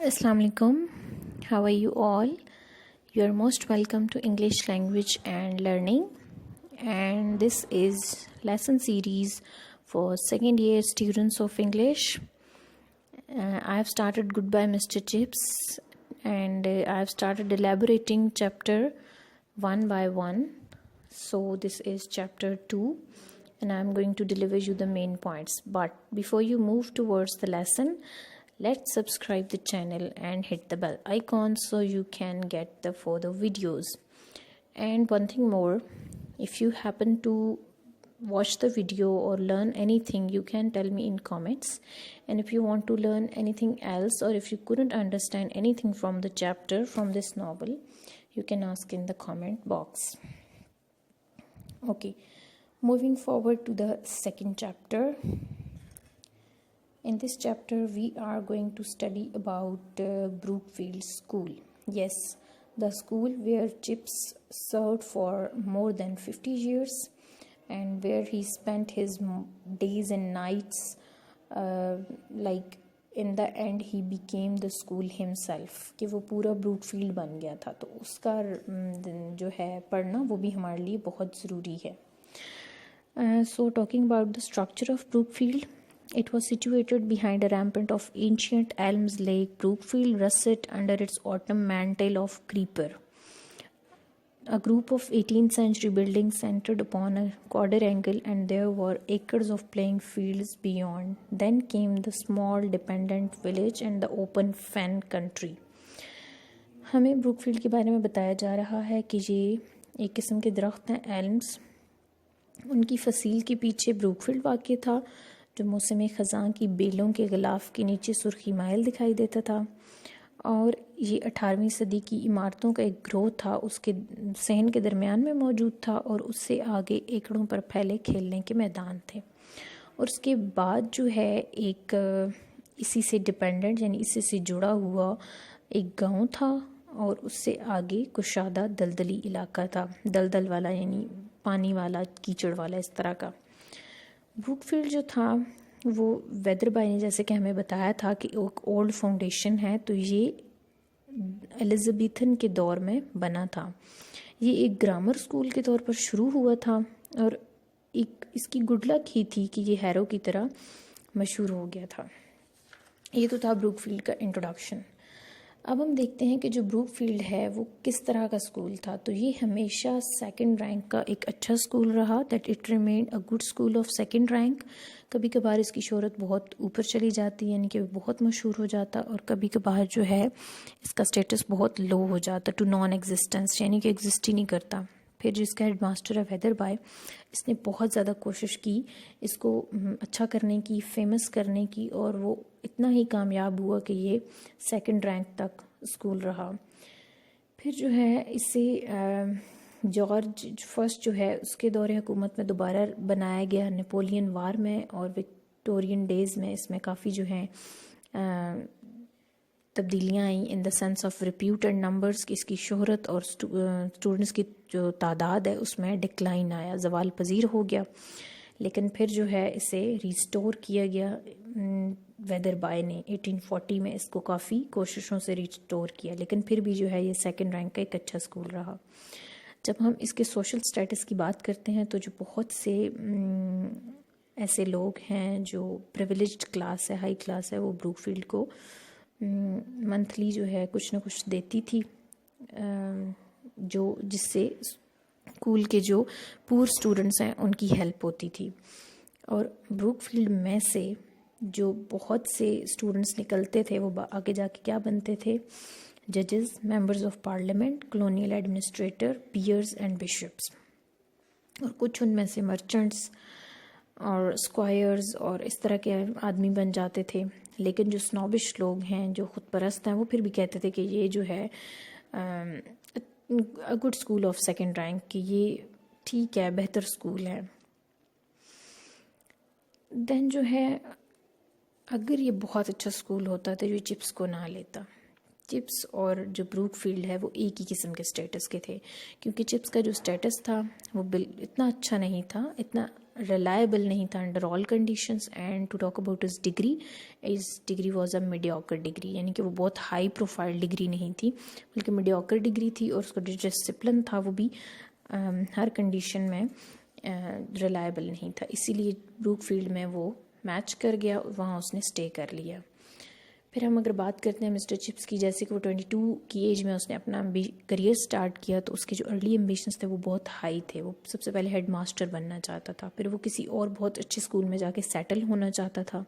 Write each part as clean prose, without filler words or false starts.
Assalamu alaikum. How are you all? You are most welcome to English Language and Learning, and this is lesson series for second year students of English. I have started Goodbye Mr. Chips, and I have started elaborating chapter one by one. So this is chapter 2, and I am going to deliver you the main points. But before you move towards the lesson, let's subscribe the channel and hit the bell icon so you can get the further videos. And one thing more, if you happen to watch the video or learn anything, you can tell me in comments. And if you want to learn anything else, or if you couldn't understand anything from the chapter, from this novel, you can ask in the comment box. Okay, moving forward to the second chapter. In this chapter, we are going to study about Brookfield School. Yes, the school where Chips served for more than 50 years and where he spent his days and nights. Like in the end, he became the school himself. کہ وہ پورا بروکفیلڈ بن گیا تھا. تو اس کا جو ہے پڑھنا وہ بھی ہمارے لیے بہت ضروری ہے. So talking about the structure of Brookfield. It was situated behind a rampart of ancient elms. Lake Brookfield russet under its autumn mantle of creeper. A group of 18th century buildings centered upon a quadrangle, and there were acres of playing fields beyond. Then came the small dependent village and the open fen country. ہمیں بروکفیلڈ کے بارے میں بتایا جا رہا ہے کہ یہ ایک قسم کے درخت ہیں ایلمز. ان کی فصیل کے پیچھے بروکفیلڈ واقع تھا جو موسم خزاں کی بیلوں کے غلاف کے نیچے سرخی مائل دکھائی دیتا تھا، اور یہ 18ویں صدی کی عمارتوں کا ایک گروہ تھا. اس کے صحن کے درمیان میں موجود تھا اور اس سے آگے ایکڑوں پر پھیلے کھیلنے کے میدان تھے. اور اس کے بعد جو ہے ایک اسی سے ڈپینڈنٹ یعنی اسی سے جڑا ہوا ایک گاؤں تھا، اور اس سے آگے کشادہ دلدلی علاقہ تھا، دلدل والا یعنی پانی والا، کیچڑ والا، اس طرح کا. بروکفیلڈ جو تھا وہ ویدر بائی نے جیسے کہ ہمیں بتایا تھا کہ ایک اولڈ فاؤنڈیشن ہے، تو یہ ایلزابیتھن کے دور میں بنا تھا. یہ ایک گرامر اسکول کے طور پر شروع ہوا تھا، اور ایک اس کی گڈ لک ہی تھی کہ یہ ہیرو کی طرح مشہور ہو گیا تھا. یہ تو تھا بروکفیلڈ کا انٹروڈکشن. اب ہم دیکھتے ہیں کہ جو بروکفیلڈ ہے وہ کس طرح کا اسکول تھا. تو یہ ہمیشہ سیکنڈ رینک کا ایک اچھا اسکول رہا. That it remained a good school of second rank. کبھی کبھار اس کی شہرت بہت اوپر چلی جاتی یعنی کہ بہت مشہور ہو جاتا، اور کبھی کبھار جو ہے اس کا اسٹیٹس بہت لو ہو جاتا، ٹو نان ایگزسٹنس یعنی کہ ایگزسٹ ہی نہیں کرتا. پھر جو اس کا ہیڈ ماسٹر ہے ویدر بائی، اس نے بہت زیادہ کوشش کی اس کو اچھا کرنے کی، فیمس کرنے کی، اور وہ اتنا ہی کامیاب ہوا کہ یہ سیکنڈ رینک تک اسکول رہا. پھر جو ہے اسے جارج فرسٹ جو ہے اس کے دور حکومت میں دوبارہ بنایا گیا نیپولین وار میں، اور وکٹورین ڈیز میں اس میں کافی جو ہیں تبدیلیاں آئیں ان دا sense of repute and numbers, کہ اس کی شہرت اور اسٹوڈنٹس کی جو تعداد ہے اس میں ڈکلائن آیا، زوال پذیر ہو گیا. لیکن پھر جو ہے اسے ریسٹور کیا گیا ویدر بائی نے 1840 میں. اس کو کافی کوششوں سے ریسٹور کیا، لیکن پھر بھی جو ہے یہ سیکنڈ رینک کا ایک اچھا اسکول رہا. جب ہم اس کے سوشل سٹیٹس کی بات کرتے ہیں تو جو بہت سے ایسے لوگ ہیں جو پریویلیجڈ کلاس ہے، ہائی کلاس ہے، وہ بروکفیلڈ کو منتھلی جو ہے کچھ نہ کچھ دیتی تھی، جس سے اسکول کے جو پور اسٹوڈنٹس ہیں ان کی ہیلپ ہوتی تھی. اور بروکفیلڈ میں سے جو بہت سے اسٹوڈنٹس نکلتے تھے وہ آگے جا کے کیا بنتے تھے؟ ججز، members of parliament, colonial administrators, peers and bishops. اور کچھ ان میں سے مرچنٹس اور اسکوائرز اور اس طرح کے آدمی بن جاتے تھے. لیکن جو سنوبش لوگ ہیں، جو خود پرست ہیں، وہ پھر بھی کہتے تھے کہ یہ جو ہے good school of second rank, کہ یہ ٹھیک ہے، بہتر اسکول ہے. دین جو ہے اگر یہ بہت اچھا اسکول ہوتا تو یہ چپس کو نہ لیتا، چپس اور جو بروک فیلڈ ہے وہ ایک ہی قسم کے اسٹیٹس کے تھے، کیونکہ چپس کا جو اسٹیٹس تھا وہ اتنا اچھا نہیں تھا، اتنا ریلائبل نہیں تھا under all conditions. And to talk about his degree was a mediocre degree, یعنی کہ وہ بہت ہائی پروفائل ڈگری نہیں تھی بلکہ میڈیوکر ڈگری تھی، اور اس کا جو ڈسپلن تھا وہ بھی ہر کنڈیشن میں ریلائبل نہیں تھا. اسی لیے بروک فیلڈ میں وہ میچ کر گیا اور وہاں اس نے اسٹے کر لیا. پھر ہم اگر بات کرتے ہیں مسٹر چپس کی، جیسے کہ وہ 22 کی ایج میں اس نے اپنا کریئر سٹارٹ کیا، تو اس کے جو ارلی ایمبیشنز تھے وہ بہت ہائی تھے. وہ سب سے پہلے ہیڈ ماسٹر بننا چاہتا تھا، پھر وہ کسی اور بہت اچھے اسکول میں جا کے سیٹل ہونا چاہتا تھا،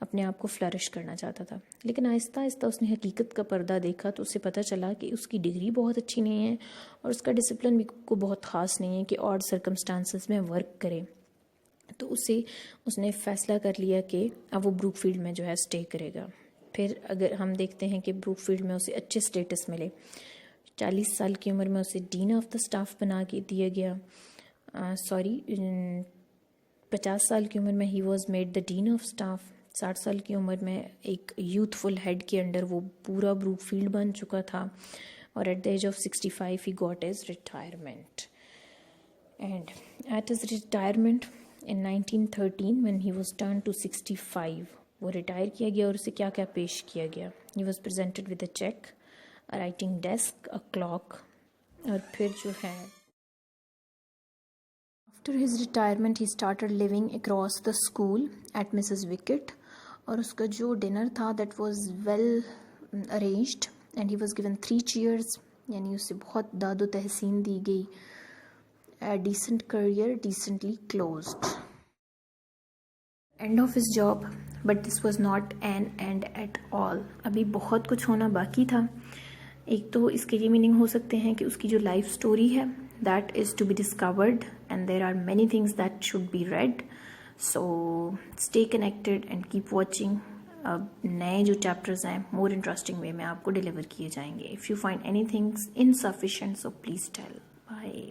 اپنے آپ کو فلرش کرنا چاہتا تھا. لیکن آہستہ آہستہ اس نے حقیقت کا پردہ دیکھا تو اسے پتہ چلا کہ اس کی ڈگری بہت اچھی نہیں ہے اور اس کا ڈسپلن بھی کو بہت خاص نہیں ہے کہ آڈ سرکمسٹانسز میں ورک کرے. تو اس نے فیصلہ کر لیا کہ اب وہ بروک فیلڈ میں جو ہے اسٹے کرے گا. پھر اگر ہم دیکھتے ہیں کہ بروک فیلڈ میں اسے اچھے اسٹیٹس ملے، 40 سال کی عمر میں اسے ڈین آف دا اسٹاف بنا کے دیا گیا. 50 سال کی عمر میں ہی was made the dean of staff. 60 سال کی عمر میں ایک یوتھفل ہیڈ کے انڈر وہ پورا بروک فیلڈ بن چکا تھا، اور ایٹ دا ایج آف 65 ہی got his retirement. And at his retirement in 1913 when he was turned to 65 وہ ریٹائر کیا گیا، اور اسے کیا کیا پیش کیا گیا. he was presented with a check, a writing desk, a clock. اور پھر جو ہے after his retirement he started living across the school at Mrs. Wickett، اور اس کا جو ڈنر تھا that was well arranged and he was given 3 chairs، یعنی اسے بہت داد و تحسین دی گئی. A decent career decently closed. End of his job, but this was not an end at all. ابھی بہت کچھ ہونا باقی تھا. ایک تو اس کے یہ میننگ ہو سکتے ہیں کہ اس کی جو لائف سٹوری ہے that is to be discovered and there are many things that should be read. So stay connected and keep watching. اب نئے جو چیپٹرز ہیں more interesting way میں آپ کو ڈیلیور کیے جائیں گے. If you find anything insufficient so please tell. Bye.